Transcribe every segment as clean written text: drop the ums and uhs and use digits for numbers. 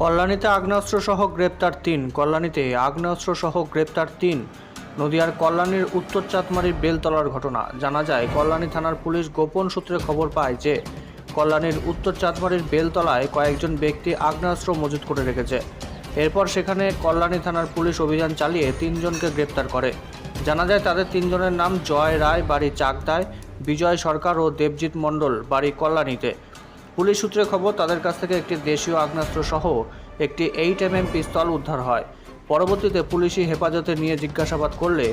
কল্যাণীতে আগ্নেয়াস্ত্রসহ গ্রেপ্তার ৩। কল্যাণীতে আগ্নেয়াস্ত্রসহ গ্রেপ্তার ৩। নদিয়ার কল্যাণীর উত্তর চাঁদমারির বেলতলার ঘটনা। জানা যায়, কল্যাণী থানার পুলিশ গোপন সূত্রে খবর পায় যে কল্যাণীর উত্তর চাঁদমারির বেলতলায় কয়েকজন ব্যক্তি আগ্নেয়াস্ত্র মজুত করে রেখেছে। এরপর সেখানে কল্যাণী থানার পুলিশ অভিযান চালিয়ে ৩ জনকে গ্রেপ্তার করে। জানা যায়, তাদের ৩ জনের নাম জয় রায়, বাড়ি চাকদায়, বিজয় সরকার ও দেবজিৎ মণ্ডল, বাড়ি কল্যাণীতে। পুলিশ সূত্রে খবর, তাদের কাছ থেকে একটি দেশীয় আগ্নেয়াস্ত্র সহ একটি 8mm পিস্তল উদ্ধার হয়। পরবর্তীতে পুলিশি হেফাজতে নিয়ে জিজ্ঞাসাবাদ করলে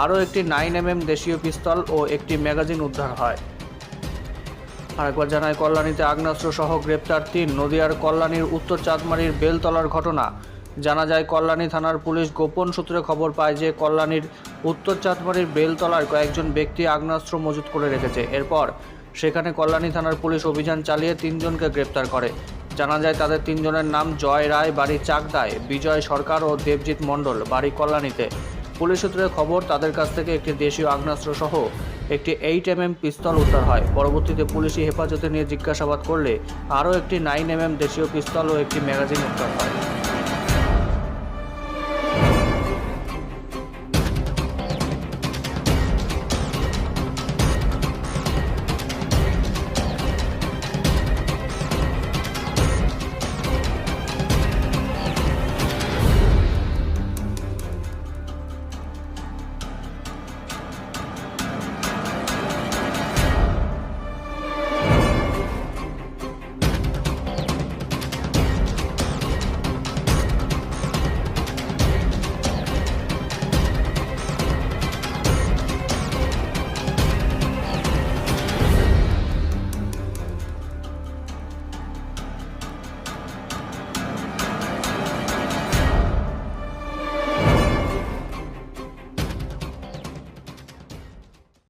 আরও একটি 9mm দেশীয় পিস্তল ও একটি ম্যাগাজিন উদ্ধার হয়। আরেকবার জানায়, কল্যাণীতে আগ্নেয়াস্ত্র সহ গ্রেপ্তার ৩। নদিয়ার কল্যাণীর উত্তর চাঁদমারির বেলতলার ঘটনা। জানা যায়, কল্যাণী থানার পুলিশ গোপন সূত্রে খবর পায় যে কল্যাণীর উত্তর চাঁদমারির বেলতলায় কয়েকজন ব্যক্তি আগ্নেয়াস্ত্র মজুত করে রেখেছে। এরপর সেখানে কল্যাণী থানার পুলিশ অভিযান চালিয়ে ৩ জনকে গ্রেপ্তার করে। জানা যায়, তাদের 3 জনের নাম জয় রায়, বাড়ি চাকদায়, বিজয় সরকার ও দেবজিৎ মণ্ডল, বাড়ি কল্যাণীতে। পুলিশ সূত্রে খবর, তাদের কাছ থেকে একটি দেশীয় আগ্নেয়াস্ত্র সহ একটি 8mm পিস্তল উদ্ধার হয়। পরবর্তীতে পুলিশি হেফাজতে নিয়ে জিজ্ঞাসাবাদ করলে আরও একটি 9mm দেশীয় পিস্তল ও একটি ম্যাগাজিন উদ্ধার হয়।